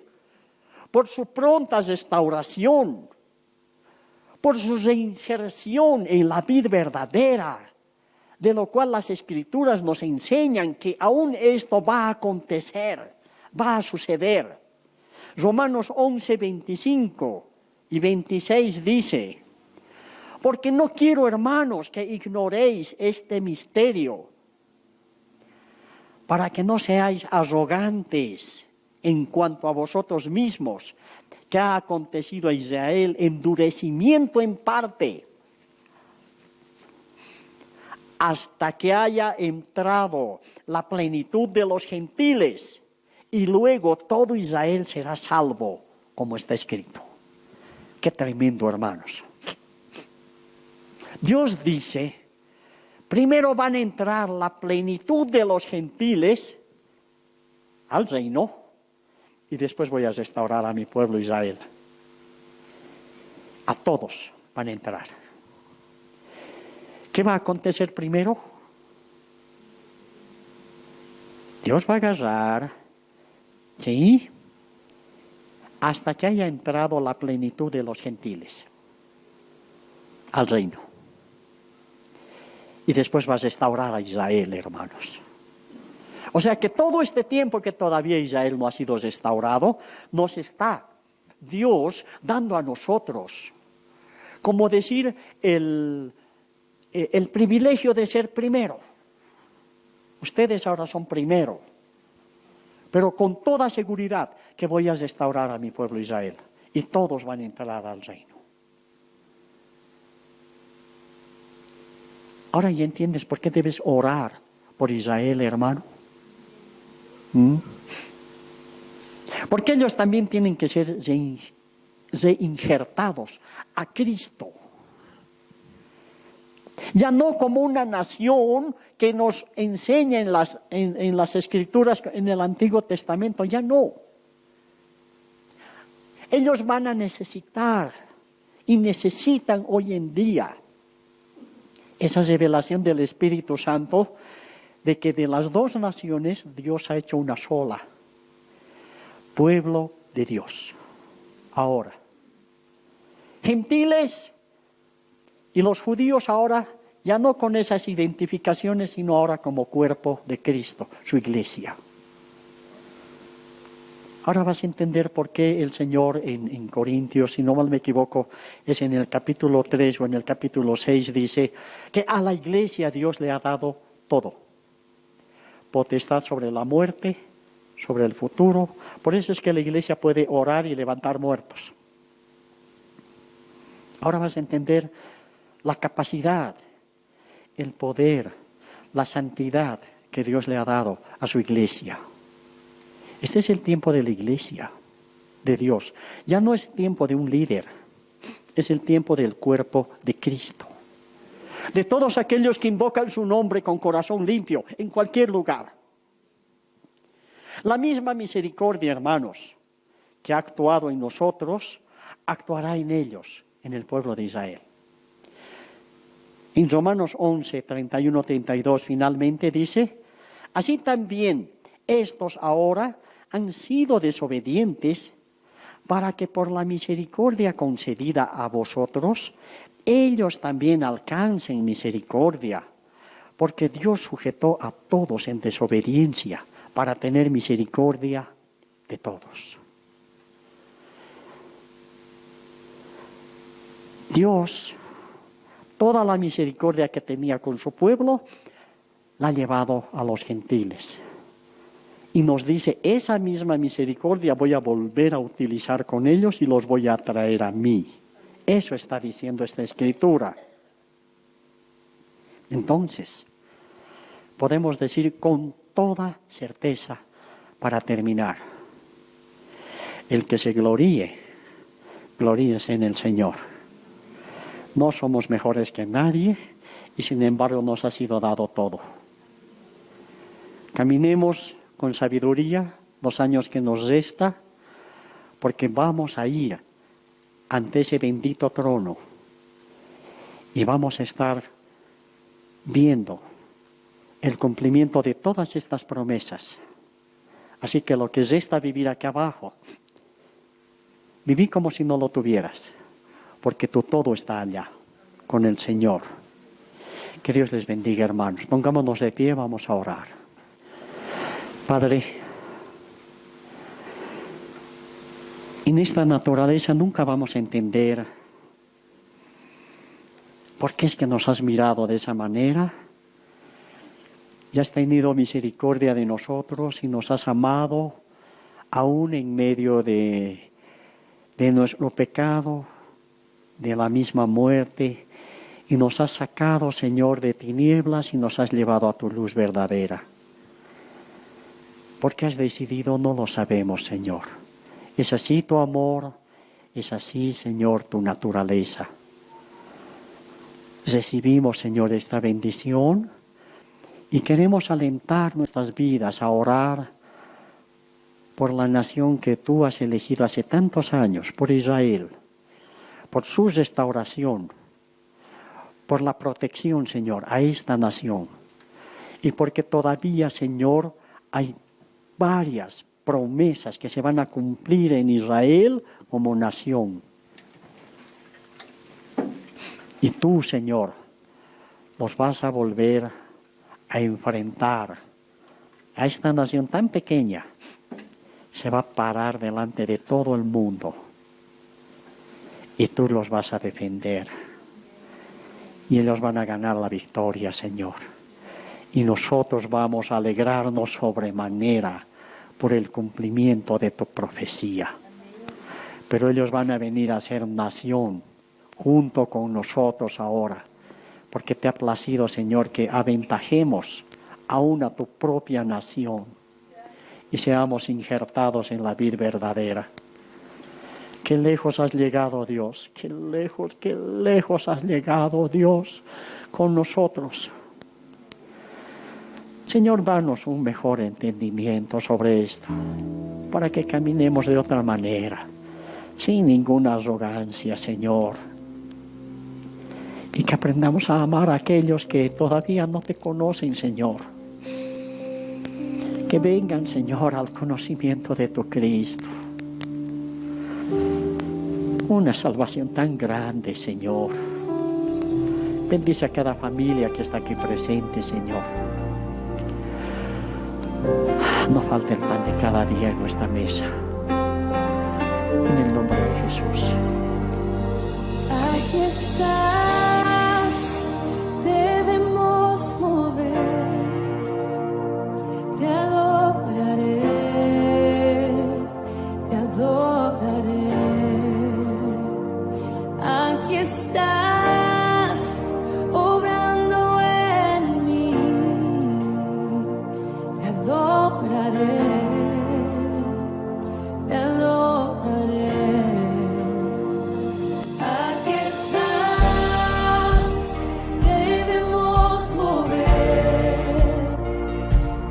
por su pronta restauración, por su reinserción en la vida verdadera, de lo cual las Escrituras nos enseñan que aún esto va a acontecer, va a suceder. Romanos 11, 25 y 26 dice, porque no quiero, hermanos, que ignoréis este misterio, para que no seáis arrogantes en cuanto a vosotros mismos, que ha acontecido a Israel endurecimiento en parte, hasta que haya entrado la plenitud de los gentiles, y luego todo Israel será salvo, como está escrito. Qué tremendo, hermanos. Dios dice, Primero van a entrar la plenitud de los gentiles al reino y después voy a restaurar a mi pueblo Israel. A todos van a entrar. ¿Qué va a acontecer primero? Dios va a agarrar, ¿sí?, hasta que haya entrado la plenitud de los gentiles al reino. Y después va a restaurar a Israel, hermanos. O sea que todo este tiempo que todavía Israel no ha sido restaurado, nos está Dios dando a nosotros, como decir, el privilegio de ser primero. Ustedes ahora son primero, pero con toda seguridad que voy a restaurar a mi pueblo Israel y todos van a entrar al reino. Ahora ya entiendes por qué debes orar por Israel, hermano. Porque ellos también tienen que ser reinjertados a Cristo. Ya no como una nación que nos enseña en las Escrituras, en el Antiguo Testamento, ya no. Ellos van a necesitar y necesitan hoy en día esa revelación del Espíritu Santo de que de las dos naciones Dios ha hecho una sola, pueblo de Dios. Ahora, gentiles y los judíos ahora ya no con esas identificaciones, sino ahora como cuerpo de Cristo, su iglesia. Ahora vas a entender por qué el Señor en Corintios, si no mal me equivoco, es en el capítulo 3 o en el capítulo 6, dice que a la iglesia Dios le ha dado todo. Potestad sobre la muerte, sobre el futuro. Por eso es que la iglesia puede orar y levantar muertos. Ahora vas a entender la capacidad, el poder, la santidad que Dios le ha dado a su iglesia. Este es el tiempo de la iglesia de Dios. Ya no es tiempo de un líder, es el tiempo del cuerpo de Cristo. De todos aquellos que invocan su nombre con corazón limpio, en cualquier lugar. La misma misericordia, hermanos, que ha actuado en nosotros, actuará en ellos, en el pueblo de Israel. En Romanos 11, 31, 32, finalmente dice, así también estos ahora han sido desobedientes para que por la misericordia concedida a vosotros, ellos también alcancen misericordia, porque Dios sujetó a todos en desobediencia para tener misericordia de todos. Dios, toda la misericordia que tenía con su pueblo, la ha llevado a los gentiles. Y nos dice, esa misma misericordia voy a volver a utilizar con ellos y los voy a traer a mí. Eso está diciendo esta Escritura. Entonces, podemos decir con toda certeza, para terminar, el que se gloríe, gloríese en el Señor. No somos mejores que nadie y sin embargo nos ha sido dado todo. Caminemos con sabiduría los años que nos resta, porque vamos a ir ante ese bendito trono y vamos a estar viendo el cumplimiento de todas estas promesas. Así que lo que resta vivir aquí abajo, viví como si no lo tuvieras, porque tu todo está allá, con el Señor. Que Dios les bendiga, hermanos. Pongámonos de pie, vamos a orar. Padre, en esta naturaleza nunca vamos a entender por qué es que nos has mirado de esa manera. Ya has tenido misericordia de nosotros y nos has amado aún en medio de nuestro pecado, de la misma muerte, y nos has sacado, Señor, de tinieblas y nos has llevado a tu luz verdadera. ¿Por qué has decidido? No lo sabemos, Señor. Es así tu amor, es así, Señor, tu naturaleza. Recibimos, Señor, esta bendición y queremos alentar nuestras vidas a orar por la nación que tú has elegido hace tantos años, por Israel, por su restauración, por la protección, Señor, a esta nación. Y porque todavía, Señor, hay varias promesas que se van a cumplir en Israel como nación. Y tú, Señor, nos vas a volver a enfrentar a esta nación tan pequeña. Se va a parar delante de todo el mundo y tú los vas a defender. Y ellos van a ganar la victoria, Señor. Y nosotros vamos a alegrarnos sobremanera por el cumplimiento de tu profecía. Pero ellos van a venir a ser nación junto con nosotros ahora, porque te ha placido, Señor, que aventajemos aún a tu propia nación y seamos injertados en la vid verdadera. Qué lejos has llegado, Dios, qué lejos has llegado, Dios, con nosotros. Señor, danos un mejor entendimiento sobre esto, para que caminemos de otra manera, sin ninguna arrogancia, Señor. Y que aprendamos a amar a aquellos que todavía no te conocen, Señor. Que vengan, Señor, al conocimiento de tu Cristo. Una salvación tan grande, Señor. Bendice a cada familia que está aquí presente, Señor. No falte el pan de cada día en nuestra mesa. En el nombre de Jesús. Aquí estás, debemos mover, te adoraré, te adoraré. Aquí estás, obrando en mí, te adoraré, te adoraré. Aquí estás, debemos mover,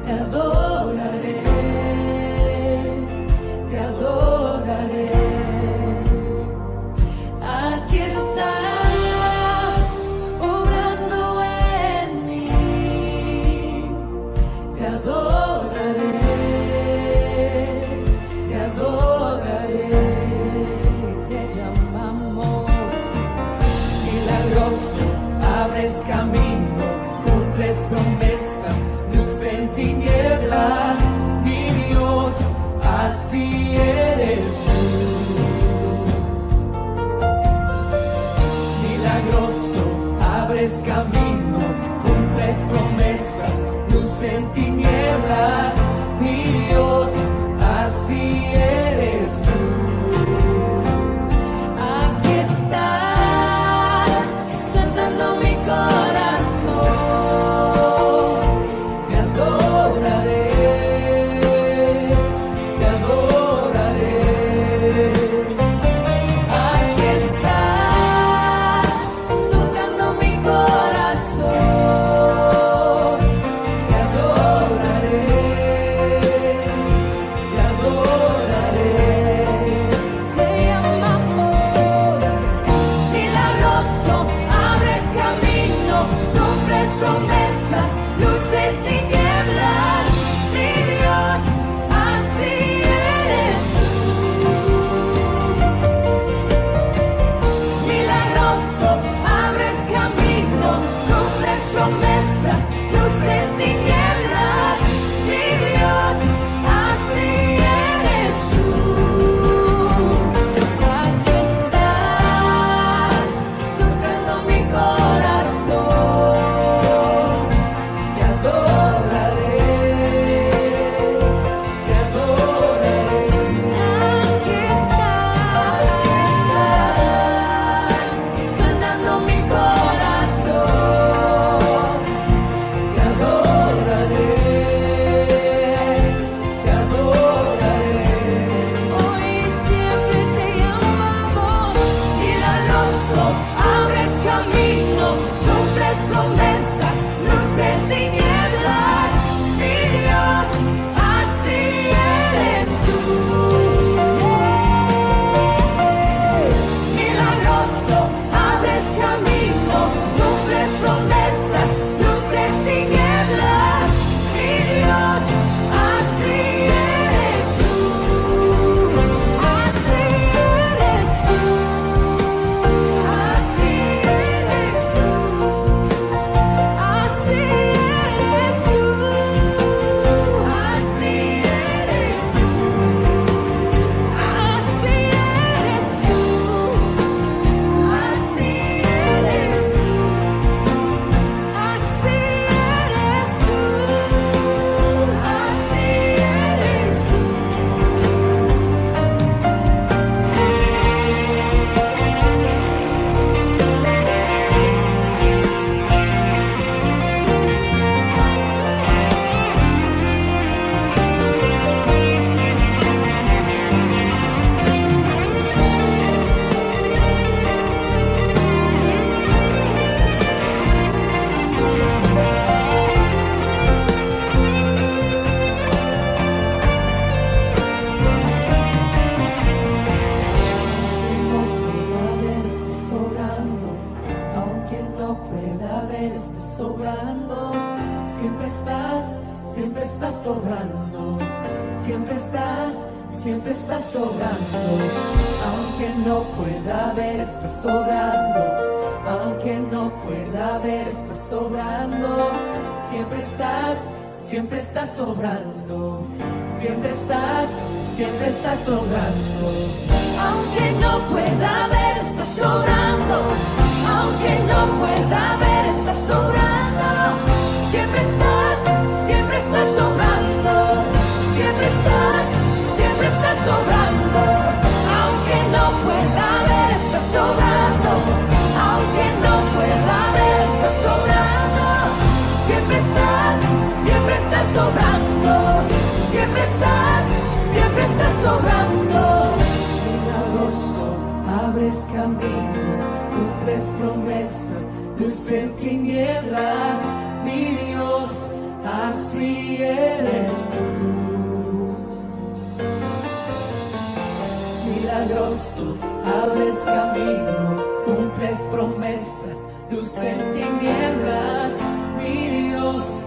te adoraré, te adoraré. Aquí estás, obrando en mí, te adoraré, te adoraré. Te llamamos milagroso, abres camino, cumples promesas, luz en tinieblas, mi Dios, así eres tú. Milagroso, abres camino, cumples promesas, luz en tinieblas, mi Dios, así eres tú. Aquí estás, sanando mi corazón, te adoraré, te adoraré. Aquí estás, tocando mi corazón, te adoraré, te adoraré. Te amamos, milagroso, abres camino, cumples promesas, luz en tinieblas, mi Dios, así eres tú. Milagroso, abres camino, cumples promesas, luz en tinieblas, mi Dios, así eres tú. Aquí estás, tocando mi corazón, te adoraré, te adoraré. Aquí estás, sanando mi corazón, te adoraré, te adoraré. Hoy y siempre te amamos, milagroso, abres camino, promesas, luz en tinieblas, mi Dios, así eres tú. Milagroso, abres camino, cumples promesas, luz en tinieblas, mi Dios, así eres tú. Así eres tú. Así eres tú. Así eres tú. Así eres tú. Así eres tú. Así eres tú. Así eres tú. Así eres tú. Aunque no pueda ver, estés sobrando. Siempre estás sobrando. Siempre estás sobrando. Aunque no pueda ver, estás sobrando. Aunque no pueda ver, estás sobrando. Siempre estás sobrando. Siempre estás sobrando. Aunque no pueda ver, estás sobrando. Aunque no pueda ver, estás sobrando. Siempre estás sobrando. Siempre estás sobrando. Aunque no pueda ver, estás sobrando. Aunque no pueda ver, estás sobrando. Siempre estás sobrando. Siempre estás sobrando. Milagroso, abres camino, cumples promesas, luz en tinieblas, mi Dios, así eres tú. Milagroso, abres camino, cumples promesas, luz en tinieblas, mi Dios,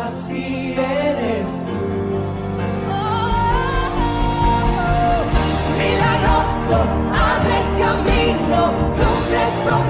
así eres tú. Milagroso, abres camino, cumples promesas.